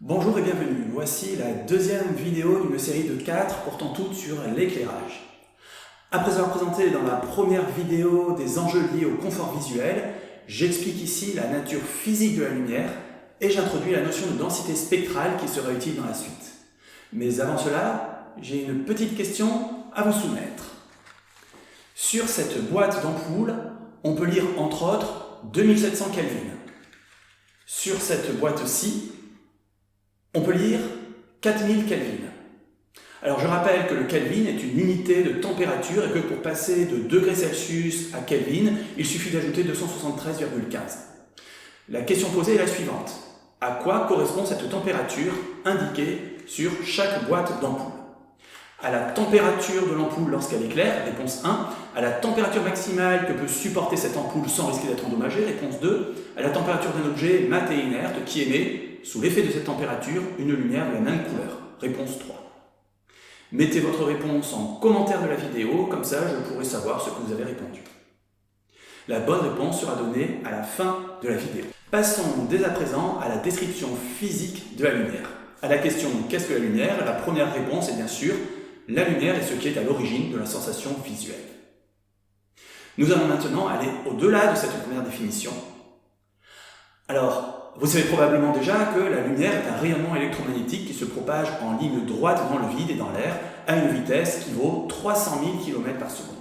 Bonjour et bienvenue, voici la deuxième vidéo d'une série de 4 portant toutes sur l'éclairage. Après avoir présenté dans la première vidéo des enjeux liés au confort visuel, j'explique ici la nature physique de la lumière et j'introduis la notion de densité spectrale qui sera utile dans la suite. Mais avant cela, j'ai une petite question à vous soumettre. Sur cette boîte d'ampoule, on peut lire entre autres 2700 Kelvin. Sur cette boîte-ci, on peut lire 4000 Kelvin. Alors je rappelle que le Kelvin est une unité de température et que pour passer de degrés Celsius à Kelvin, il suffit d'ajouter 273,15. La question posée est la suivante. À quoi correspond cette température indiquée sur chaque boîte d'ampoule? À la température de l'ampoule lorsqu'elle éclaire, réponse 1. À la température maximale que peut supporter cette ampoule sans risquer d'être endommagée, réponse 2. À la température d'un objet mat et inerte qui émet, sous l'effet de cette température, une lumière de la même couleur, réponse 3. Mettez votre réponse en commentaire de la vidéo, comme ça je pourrai savoir ce que vous avez répondu. La bonne réponse sera donnée à la fin de la vidéo. Passons dès à présent à la description physique de la lumière. À la question « Qu'est-ce que la lumière ?», la première réponse est bien sûr « La lumière est ce qui est à l'origine de la sensation visuelle ». Nous allons maintenant aller au-delà de cette première définition. Alors, vous savez probablement déjà que la lumière est un rayonnement électromagnétique qui se propage en ligne droite dans le vide et dans l'air à une vitesse qui vaut 300 000 km par seconde.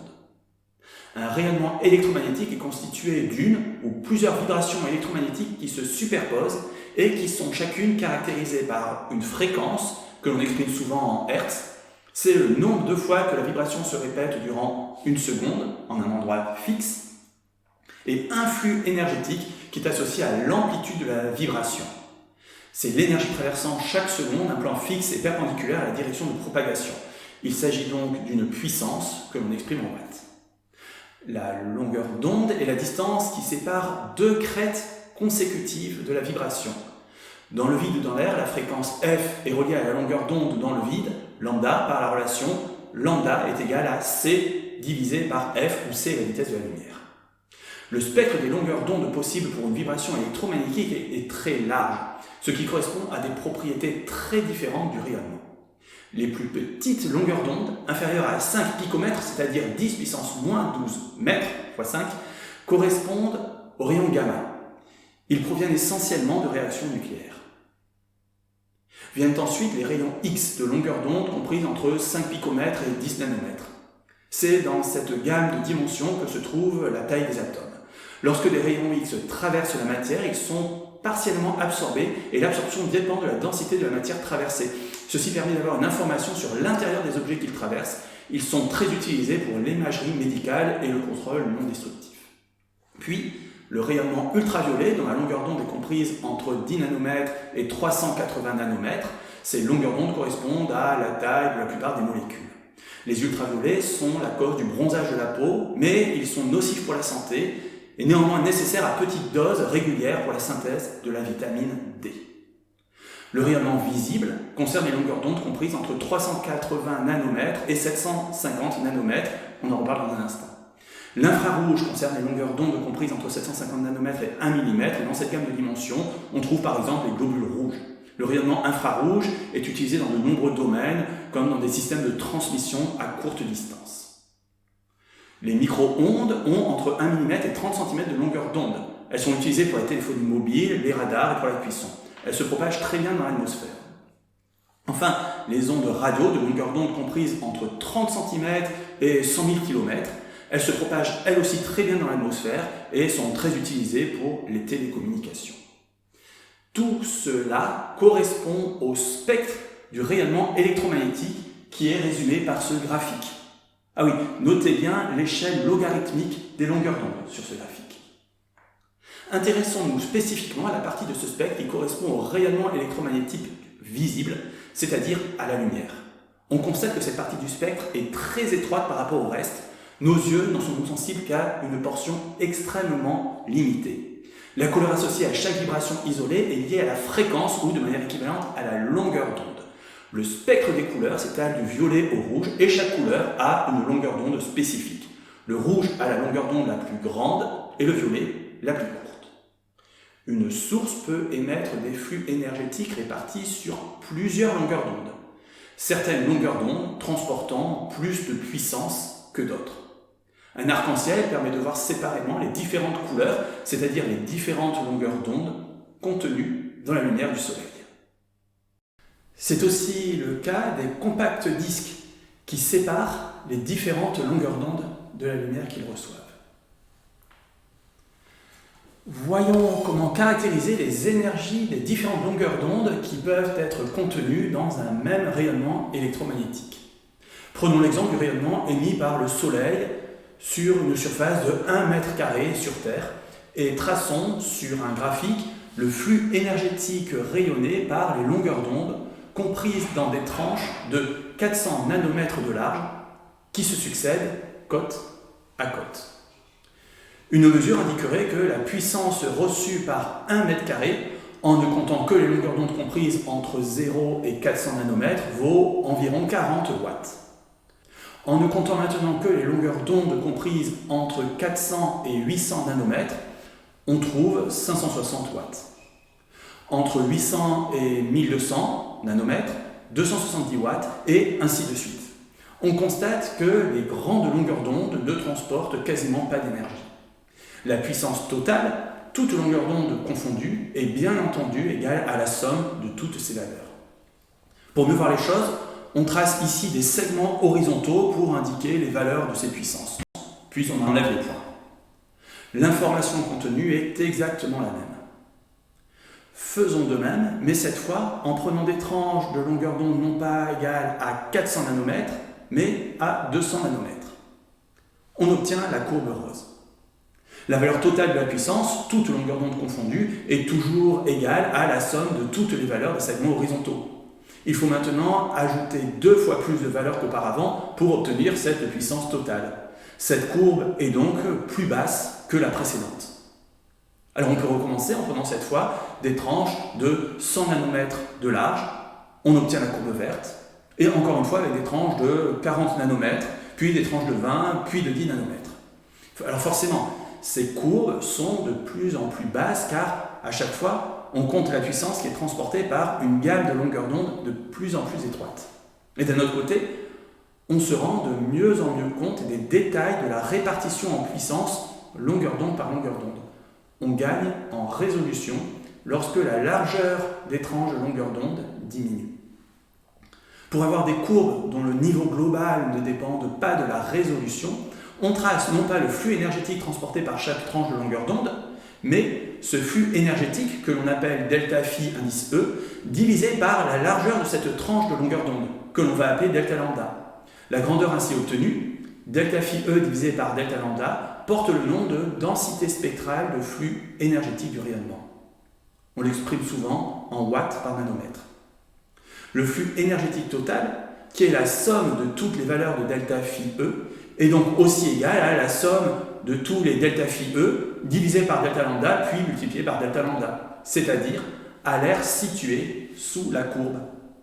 Un rayonnement électromagnétique est constitué d'une ou plusieurs vibrations électromagnétiques qui se superposent et qui sont chacune caractérisées par une fréquence que l'on exprime souvent en Hertz. C'est le nombre de fois que la vibration se répète durant une seconde en un endroit fixe, et un flux énergétique qui est associé à l'amplitude de la vibration. C'est l'énergie traversant chaque seconde un plan fixe et perpendiculaire à la direction de propagation. Il s'agit donc d'une puissance que l'on exprime en watts. La longueur d'onde est la distance qui sépare deux crêtes consécutives de la vibration. Dans le vide ou dans l'air, la fréquence f est reliée à la longueur d'onde dans le vide, lambda, par la relation lambda est égal à c divisé par f, où c est la vitesse de la lumière. Le spectre des longueurs d'onde possibles pour une vibration électromagnétique est très large, ce qui correspond à des propriétés très différentes du rayonnement. Les plus petites longueurs d'onde, inférieures à 5 picomètres, c'est-à-dire 10 puissance moins 12 mètres x 5, correspondent aux rayons gamma. Ils proviennent essentiellement de réactions nucléaires. Viennent ensuite les rayons X de longueur d'onde comprises entre 5 picomètres et 10 nanomètres. C'est dans cette gamme de dimensions que se trouve la taille des atomes. Lorsque des rayons X traversent la matière, ils sont partiellement absorbés et l'absorption dépend de la densité de la matière traversée. Ceci permet d'avoir une information sur l'intérieur des objets qu'ils traversent. Ils sont très utilisés pour l'imagerie médicale et le contrôle non destructif. Puis, le rayonnement ultraviolet, dont la longueur d'onde est comprise entre 10 nanomètres et 380 nanomètres, ces longueurs d'onde correspondent à la taille de la plupart des molécules. Les ultraviolets sont la cause du bronzage de la peau, mais ils sont nocifs pour la santé et néanmoins nécessaires à petite dose régulière pour la synthèse de la vitamine D. Le rayonnement visible concerne les longueurs d'onde comprises entre 380 nanomètres et 750 nanomètres, on en reparle dans un instant. L'infrarouge concerne les longueurs d'onde comprises entre 750 nanomètres et 1 mm, et dans cette gamme de dimensions, on trouve par exemple les globules rouges. Le rayonnement infrarouge est utilisé dans de nombreux domaines, comme dans des systèmes de transmission à courte distance. Les micro-ondes ont entre 1 mm et 30 cm de longueur d'onde. Elles sont utilisées pour la téléphonie mobile, les radars et pour la cuisson. Elles se propagent très bien dans l'atmosphère. Enfin, les ondes radio de longueur d'onde comprises entre 30 cm et 100 000 km, elles se propagent elles aussi très bien dans l'atmosphère et sont très utilisées pour les télécommunications. Tout cela correspond au spectre du rayonnement électromagnétique qui est résumé par ce graphique. Ah oui, notez bien l'échelle logarithmique des longueurs d'onde sur ce graphique. Intéressons-nous spécifiquement à la partie de ce spectre qui correspond au rayonnement électromagnétique visible, c'est-à-dire à la lumière. On constate que cette partie du spectre est très étroite par rapport au reste. Nos yeux n'en sont sensibles qu'à une portion extrêmement limitée. La couleur associée à chaque vibration isolée est liée à la fréquence ou, de manière équivalente, à la longueur d'onde. Le spectre des couleurs s'étale du violet au rouge et chaque couleur a une longueur d'onde spécifique. Le rouge a la longueur d'onde la plus grande et le violet la plus courte. Une source peut émettre des flux énergétiques répartis sur plusieurs longueurs d'onde. Certaines longueurs d'onde transportant plus de puissance que d'autres. Un arc-en-ciel permet de voir séparément les différentes couleurs, c'est-à-dire les différentes longueurs d'onde contenues dans la lumière du soleil. C'est aussi le cas des compacts disques qui séparent les différentes longueurs d'onde de la lumière qu'ils reçoivent. Voyons comment caractériser les énergies des différentes longueurs d'onde qui peuvent être contenues dans un même rayonnement électromagnétique. Prenons l'exemple du rayonnement émis par le Soleil sur une surface de 1 mètre carré sur Terre et traçons sur un graphique le flux énergétique rayonné par les longueurs d'onde comprises dans des tranches de 400 nanomètres de large qui se succèdent côte à côte. Une mesure indiquerait que la puissance reçue par 1 mètre carré, en ne comptant que les longueurs d'onde comprises entre 0 et 400 nanomètres, vaut environ 40 watts. En ne comptant maintenant que les longueurs d'onde comprises entre 400 et 800 nanomètres, on trouve 560 watts. Entre 800 et 1200 nanomètres, 270 watts, et ainsi de suite. On constate que les grandes longueurs d'onde ne transportent quasiment pas d'énergie. La puissance totale, toute longueur d'onde confondue, est bien entendu égale à la somme de toutes ces valeurs. Pour mieux voir les choses, on trace ici des segments horizontaux pour indiquer les valeurs de ces puissances, puis on enlève les points. L'information contenue est exactement la même. Faisons de même, mais cette fois en prenant des tranches de longueur d'onde non pas égales à 400 nanomètres, mais à 200 nanomètres. On obtient la courbe rose. La valeur totale de la puissance, toute longueur d'onde confondue, est toujours égale à la somme de toutes les valeurs des segments horizontaux. Il faut maintenant ajouter 2 fois plus de valeurs qu'auparavant pour obtenir cette puissance totale. Cette courbe est donc plus basse que la précédente. Alors on peut recommencer en prenant cette fois des tranches de 100 nanomètres de large, on obtient la courbe verte, et encore une fois avec des tranches de 40 nanomètres, puis des tranches de 20, puis de 10 nanomètres. Alors forcément, ces courbes sont de plus en plus basses car à chaque fois, on compte la puissance qui est transportée par une gamme de longueurs d'onde de plus en plus étroite. Et d'un autre côté, on se rend de mieux en mieux compte des détails de la répartition en puissance longueur d'onde par longueur d'onde. On gagne en résolution lorsque la largeur des tranches de longueur d'onde diminue. Pour avoir des courbes dont le niveau global ne dépende pas de la résolution, on trace non pas le flux énergétique transporté par chaque tranche de longueur d'onde, mais ce flux énergétique que l'on appelle delta phi indice E, divisé par la largeur de cette tranche de longueur d'onde, que l'on va appeler delta lambda. La grandeur ainsi obtenue, delta phi E divisé par delta lambda, porte le nom de densité spectrale de flux énergétique du rayonnement. On l'exprime souvent en watts par nanomètre. Le flux énergétique total, qui est la somme de toutes les valeurs de delta phi E, est donc aussi égal à la somme de tous les delta phi E divisé par delta lambda puis multiplié par delta lambda, c'est-à-dire à l'aire situé sous la courbe.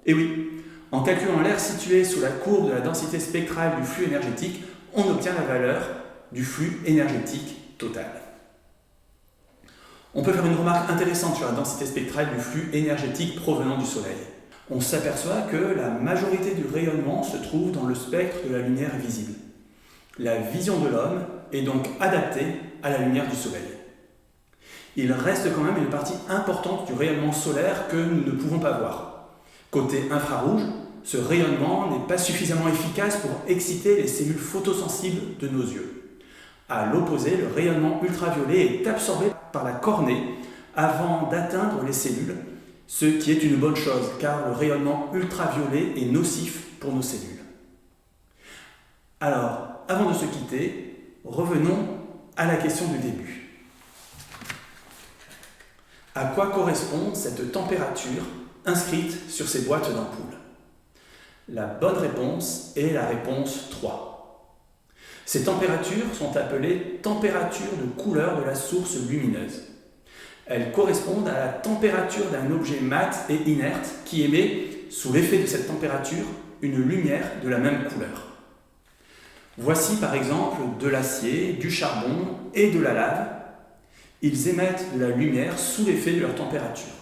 Et oui, en calculant l'aire situé sous la courbe de la densité spectrale du flux énergétique, on obtient la valeur du flux énergétique total. On peut faire une remarque intéressante sur la densité spectrale du flux énergétique provenant du Soleil. On s'aperçoit que la majorité du rayonnement se trouve dans le spectre de la lumière visible. La vision de l'homme est donc adaptée à la lumière du Soleil. Il reste quand même une partie importante du rayonnement solaire que nous ne pouvons pas voir. Côté infrarouge, ce rayonnement n'est pas suffisamment efficace pour exciter les cellules photosensibles de nos yeux. À l'opposé, le rayonnement ultraviolet est absorbé par la cornée avant d'atteindre les cellules, ce qui est une bonne chose car le rayonnement ultraviolet est nocif pour nos cellules. Alors, avant de se quitter, revenons à la question du début. À quoi correspond cette température inscrite sur ces boîtes d'ampoules? La bonne réponse est la réponse 3. Ces températures sont appelées températures de couleur de la source lumineuse. Elles correspondent à la température d'un objet mat et inerte qui émet, sous l'effet de cette température, une lumière de la même couleur. Voici par exemple de l'acier, du charbon et de la lave Ils émettent de la lumière sous l'effet de leur température.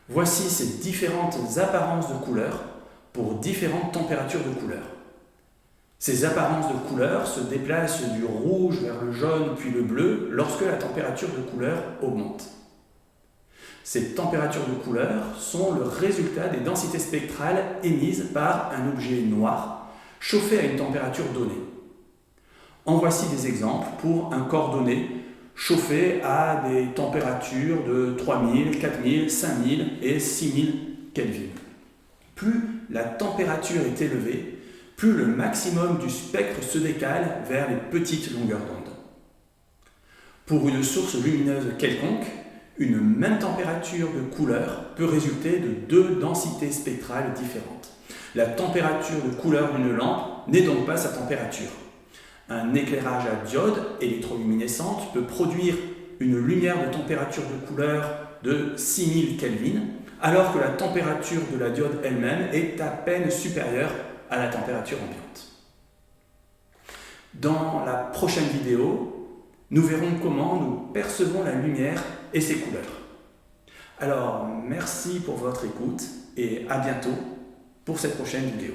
Voici ces différentes apparences de couleurs pour différentes températures de couleur. Ces apparences de couleurs se déplacent du rouge vers le jaune puis le bleu lorsque la température de couleur augmente. Ces températures de couleur sont le résultat des densités spectrales émises par un objet noir chauffé à une température donnée. En voici des exemples pour un corps donné chauffé à des températures de 3000, 4000, 5000 et 6000 Kelvin. Plus la température est élevée, plus le maximum du spectre se décale vers les petites longueurs d'onde. Pour une source lumineuse quelconque, une même température de couleur peut résulter de deux densités spectrales différentes. La température de couleur d'une lampe n'est donc pas sa température. Un éclairage à diode électroluminescente peut produire une lumière de température de couleur de 6000 Kelvin, alors que la température de la diode elle-même est à peine supérieure à la température ambiante. Dans la prochaine vidéo, nous verrons comment nous percevons la lumière et ses couleurs. Alors, merci pour votre écoute et à bientôt pour cette prochaine vidéo.